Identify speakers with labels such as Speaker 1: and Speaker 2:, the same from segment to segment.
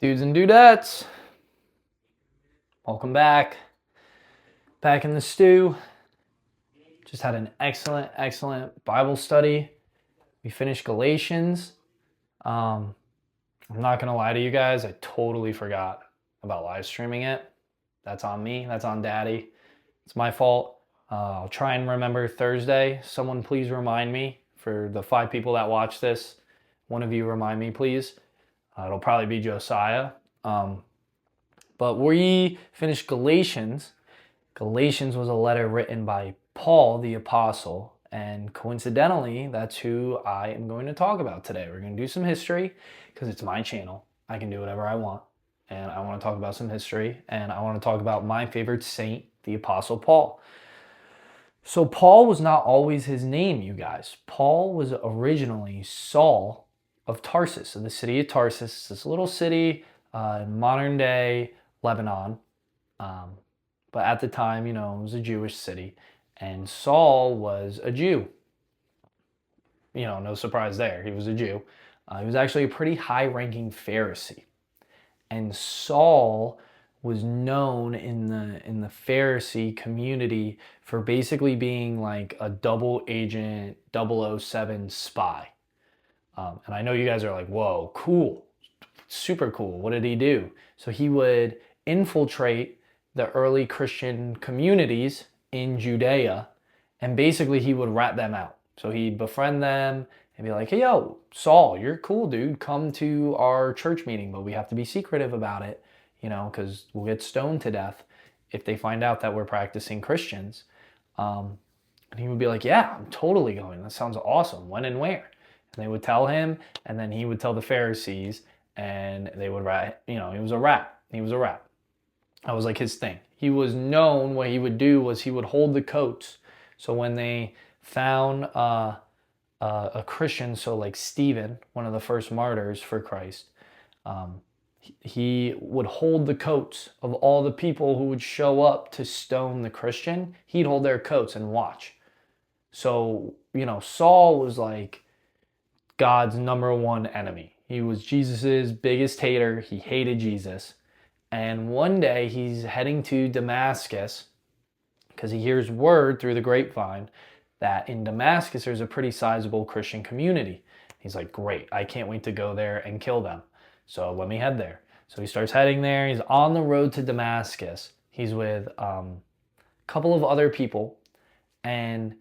Speaker 1: Dudes and dudettes, welcome back. Back in the stew. Just had an excellent Bible study. We finished Galatians. I'm not going to lie to you guys, I totally forgot about live streaming it. That's on me, that's on daddy. It's my fault. I'll try and remember Thursday. Someone please remind me. For the 5 people that watch this, one of you remind me, please. It'll probably be Josiah. But we finished Galatians. Galatians was a letter written by Paul the Apostle, and coincidentally, that's who I am going to talk about today. We're going to do some history because it's my channel. I can do whatever I want, and I want to talk about some history, and I want to talk about my favorite saint, the Apostle Paul. So Paul was not always his name, you guys. Paul was originally Saul of Tarsus, of the city of Tarsus, this little city in modern day Lebanon. But at the time, it was a Jewish city, and Saul was a Jew. No surprise there. He was a Jew. He was actually a pretty high-ranking Pharisee. And Saul was known in the Pharisee community for basically being like a double agent 007 spy. And I know you guys are like, whoa, cool, super cool. What did he do? So he would infiltrate the early Christian communities in Judea, and basically he would rat them out. So he'd befriend them and be like, hey, yo, Saul, you're cool, dude. Come to our church meeting, but we have to be secretive about it, because we'll get stoned to death if they find out that we're practicing Christians. And he would be like, yeah, I'm totally going. That sounds awesome. When and where? And they would tell him, and then he would tell the Pharisees, and they would rat. He was a rat. He was a rat. That was like his thing. He was known, what he would do was he would hold the coats. So when they found a Christian, so like Stephen, one of the first martyrs for Christ, he would hold the coats of all the people who would show up to stone the Christian. He'd hold their coats and watch. So, Saul was like God's number one enemy. He was Jesus's biggest hater. He hated Jesus. And one day he's heading to Damascus because he hears word through the grapevine that in Damascus there's a pretty sizable Christian community. He's like, great, I can't wait to go there and kill them. So let me head there. So he starts heading there. He's on the road to Damascus. He's with a couple of other people. And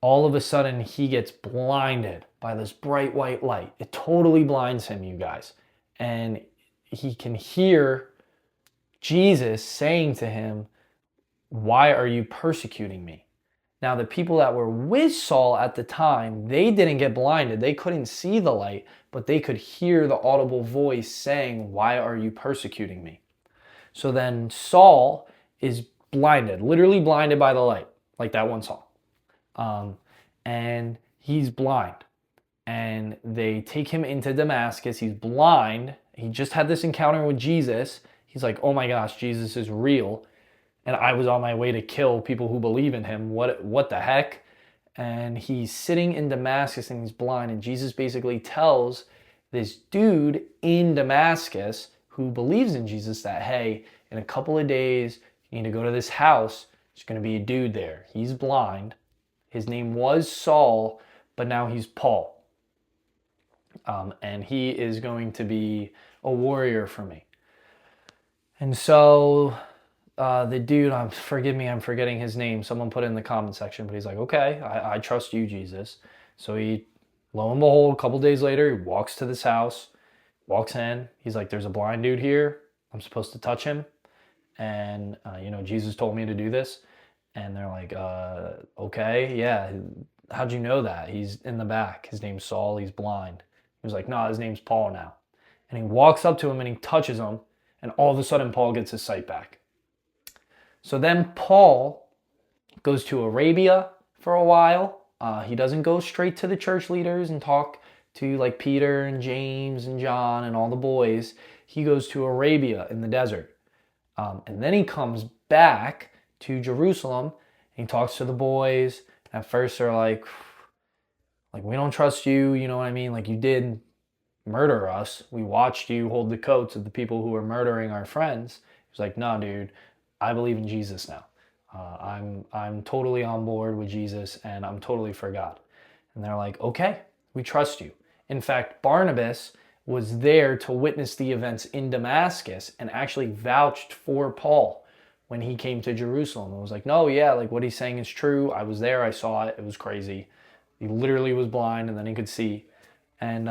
Speaker 1: all of a sudden he gets blinded by this bright white light. It totally blinds him, you guys. And he can hear Jesus saying to him, why are you persecuting me? Now, the people that were with Saul at the time, they didn't get blinded. They couldn't see the light, but they could hear the audible voice saying, why are you persecuting me? So then Saul is blinded, literally blinded by the light, like that one song. And he's blind. And they take him into Damascus. He's blind. He just had this encounter with Jesus. He's like, oh my gosh, Jesus is real. And I was on my way to kill people who believe in him. What the heck? And he's sitting in Damascus and he's blind. And Jesus basically tells this dude in Damascus who believes in Jesus that, hey, in a couple of days, you need to go to this house. There's going to be a dude there. He's blind. His name was Saul, but now he's Paul. And he is going to be a warrior for me. And so the dude, forgive me, I'm forgetting his name. Someone put it in the comment section, but he's like, okay, I trust you, Jesus. So he, lo and behold, a couple days later, he walks to this house, walks in. He's like, there's a blind dude here. I'm supposed to touch him. And, Jesus told me to do this. And they're like, okay, yeah. How'd you know that? He's in the back. His name's Saul. He's blind. He was like, no, his name's Paul now. And he walks up to him and he touches him. And all of a sudden, Paul gets his sight back. So then Paul goes to Arabia for a while. He doesn't go straight to the church leaders and talk to like Peter and James and John and all the boys. He goes to Arabia in the desert. And then he comes back to Jerusalem and he talks to the boys. At first they're like, we don't trust you, you know what I mean? Like you did murder us. We watched you hold the coats of the people who were murdering our friends. He's like, no, dude, I believe in Jesus now. I'm totally on board with Jesus, and I'm totally for God. And they're like, okay, we trust you. In fact, Barnabas was there to witness the events in Damascus and actually vouched for Paul when he came to Jerusalem and was like, no, yeah, like what he's saying is true. I was there. I saw it. It was crazy. He literally was blind and then he could see. And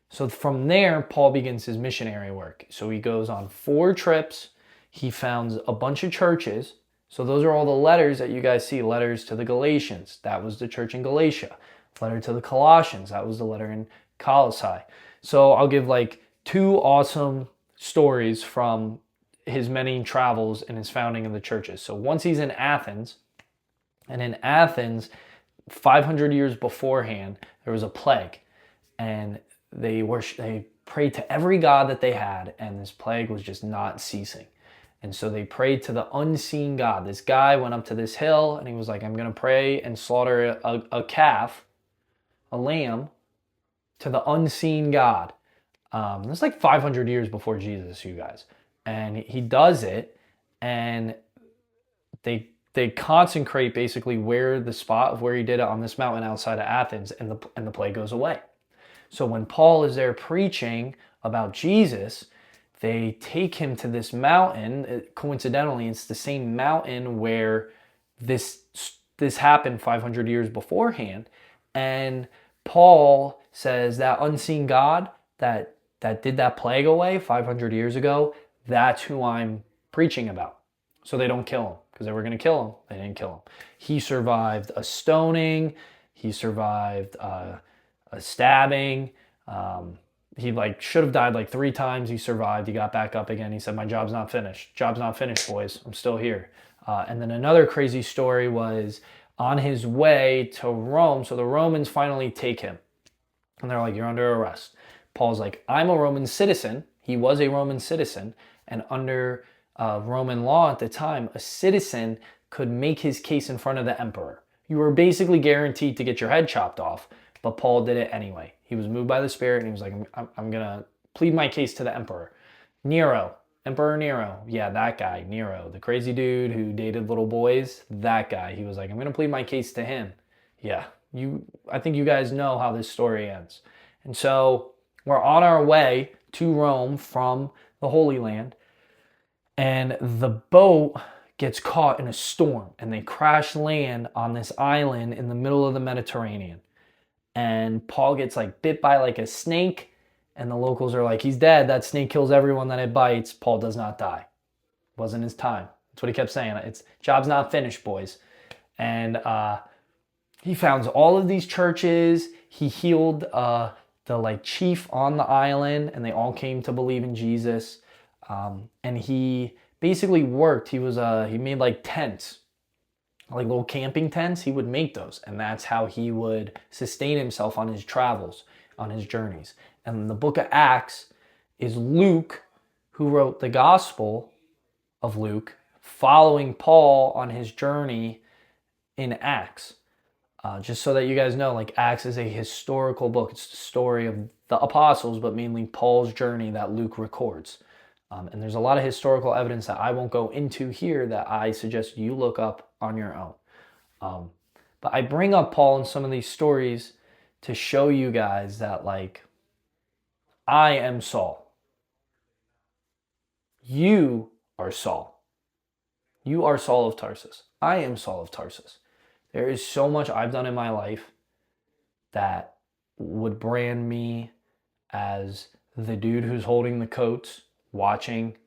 Speaker 1: so from there, Paul begins his missionary work. So he goes on 4 trips. He founds a bunch of churches. So those are all the letters that you guys see. Letters to the Galatians. That was the church in Galatia. Letter to the Colossians. That was the letter in Colossae. So I'll give like 2 awesome stories from his many travels and his founding of the churches. So once he's in Athens, and in Athens, 500 years beforehand, there was a plague, and they prayed to every god that they had, and this plague was just not ceasing. And so they prayed to the unseen God. This guy went up to this hill, and he was like, I'm going to pray and slaughter a calf, a lamb, to the unseen God. This is like 500 years before Jesus, you guys. And he does it, and they consecrate basically where the spot of where he did it on this mountain outside of Athens, and the plague goes away. So when Paul is there preaching about Jesus, they take him to this mountain. Coincidentally, it's the same mountain where this happened 500 years beforehand. And Paul says that unseen God that did that plague away 500 years ago, that's who I'm preaching about. So they don't kill him, because they were going to kill him. They didn't kill him. He survived a stoning. He survived a stabbing. He should have died like 3 times. He survived. He got back up again. He said, my job's not finished. Job's not finished, boys. I'm still here. And then another crazy story was on his way to Rome. So the Romans finally take him. And they're like, you're under arrest. Paul's like, I'm a Roman citizen. He was a Roman citizen. And under Roman law at the time, a citizen could make his case in front of the emperor. You were basically guaranteed to get your head chopped off, but Paul did it anyway. He was moved by the Spirit, and he was like, I'm going to plead my case to the emperor. Emperor Nero. Yeah, that guy, Nero, the crazy dude who dated little boys, that guy. He was like, I'm going to plead my case to him. Yeah, I think you guys know how this story ends. And so we're on our way to Rome from the Holy Land, and the boat gets caught in a storm, and they crash land on this island in the middle of the Mediterranean. And Paul gets bit by a snake, and the locals are like, he's dead. That snake kills everyone that it bites. Paul does not die. Wasn't his time. That's what he kept saying. It's job's not finished, boys. And he founds all of these churches. He healed the chief on the island, and they all came to believe in Jesus. And he basically worked. He made tents, little camping tents. He would make those, and that's how he would sustain himself on his travels, on his journeys. And the book of Acts is Luke, who wrote the Gospel of Luke, following Paul on his journey in Acts. Just so that you guys know, Acts is a historical book. It's the story of the apostles, but mainly Paul's journey that Luke records. And there's a lot of historical evidence that I won't go into here that I suggest you look up on your own. But I bring up Paul in some of these stories to show you guys that, I am Saul. You are Saul. You are Saul of Tarsus. I am Saul of Tarsus. There is so much I've done in my life that would brand me as the dude who's holding the coats, watching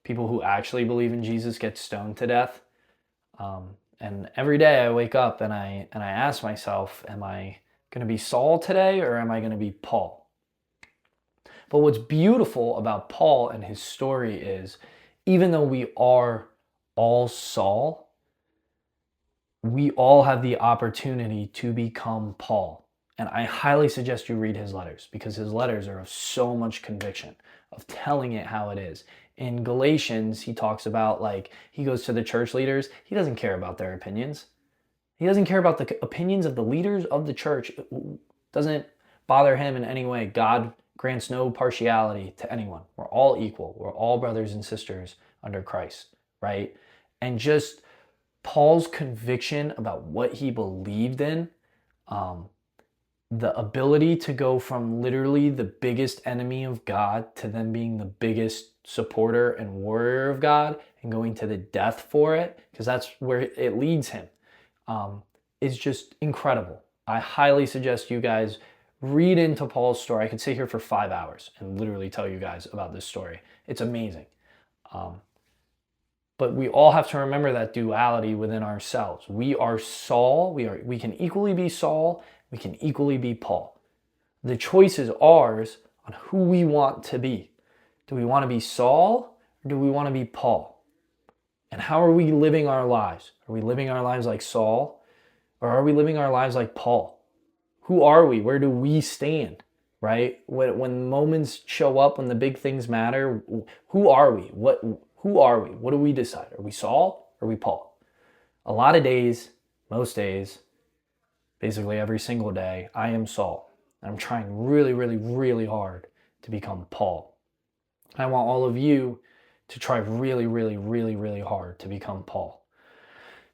Speaker 1: people who actually believe in Jesus get stoned to death. And every day I wake up and I ask myself, am I going to be Saul today, or am I going to be Paul? But what's beautiful about Paul and his story is, even though we are all Saul, we all have the opportunity to become Paul. And I highly suggest you read his letters, because his letters are of so much conviction, of telling it how it is. In Galatians, he talks about, he goes to the church leaders. He doesn't care about their opinions. He doesn't care about the opinions of the leaders of the church. It doesn't bother him in any way. God grants no partiality to anyone. We're all equal. We're all brothers and sisters under Christ, right? And just Paul's conviction about what he believed in, the ability to go from literally the biggest enemy of God to then being the biggest supporter and warrior of God and going to the death for it, because that's where it leads him, is just incredible. I highly suggest you guys read into Paul's story. I could sit here for 5 hours and literally tell you guys about this story. It's amazing. But we all have to remember that duality within ourselves. We are Saul. We can equally be Saul. We can equally be Paul. The choice is ours on who we want to be. Do we want to be Saul or do we want to be Paul? And how are we living our lives? Are we living our lives like Saul or are we living our lives like Paul? Who are we? Where do we stand? Right? When moments show up, when the big things matter, who are we? Who are we? What do we decide? Are we Saul or are we Paul? A lot of days, most days, basically every single day, I am Saul. I'm trying really, really, really hard to become Paul. I want all of you to try really, really, really, really hard to become Paul.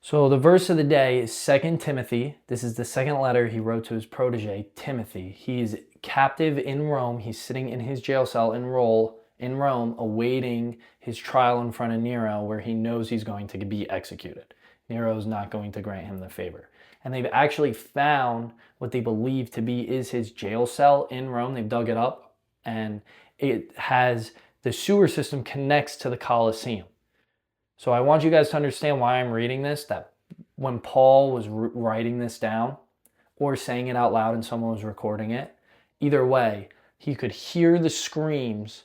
Speaker 1: So the verse of the day is 2 Timothy. This is the second letter he wrote to his protege, Timothy. He's captive in Rome. He's sitting in his jail cell in Rome, awaiting his trial in front of Nero, where he knows he's going to be executed. Nero's not going to grant him the favor. And they've actually found what they believe to be is his jail cell in Rome. They've dug it up, and it has the sewer system connects to the Colosseum. So I want you guys to understand why I'm reading this, that when Paul was writing this down or saying it out loud and someone was recording it, either way, he could hear the screams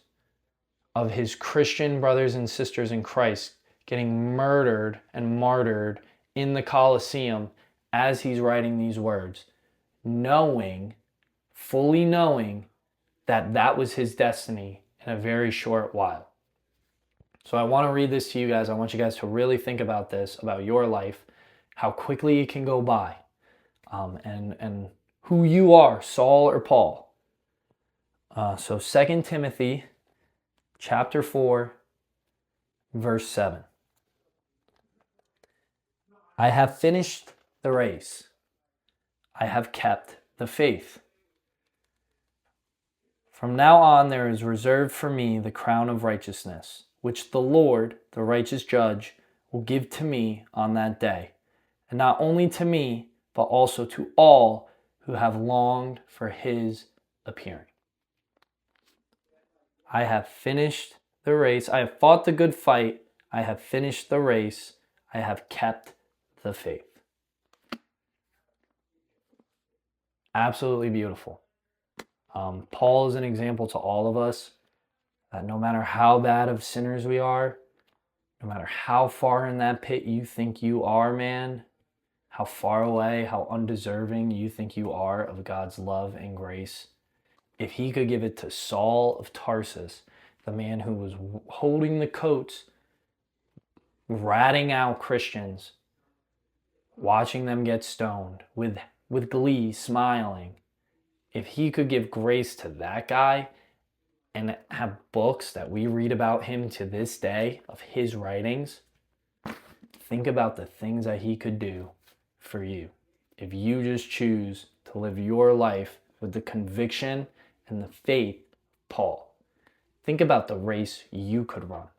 Speaker 1: of his Christian brothers and sisters in Christ getting murdered and martyred in the Colosseum as he's writing these words, fully knowing that that was his destiny in a very short while. So I want to read this to you guys. I want you guys to really think about this, about your life, how quickly it can go by, and who you are, Saul or Paul. So 2 Timothy chapter 4, verse 7. I have finished the race. I have kept the faith. From now on there is reserved for me the crown of righteousness, which the Lord, the righteous judge, will give to me on that day, and not only to me, but also to all who have longed for his appearing. I have finished the race. I have fought the good fight. I have finished the race. I have kept the faith. Absolutely beautiful. Paul is an example to all of us that no matter how bad of sinners we are, no matter how far in that pit you think you are, man, how far away, how undeserving you think you are of God's love and grace, if he could give it to Saul of Tarsus, the man who was holding the coats, ratting out Christians, watching them get stoned with glee, smiling, if he could give grace to that guy and have books that we read about him to this day of his writings, think about the things that he could do for you if you just choose to live your life with the conviction and the faith of Paul. Think about the race you could run.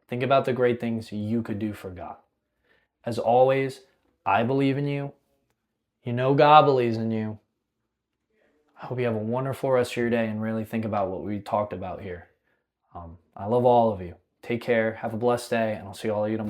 Speaker 1: Think about the great things you could do for God. As always, I believe in you. You know God believes in you. I hope you have a wonderful rest of your day and really think about what we talked about here. I love all of you. Take care. Have a blessed day, and I'll see all of you tomorrow.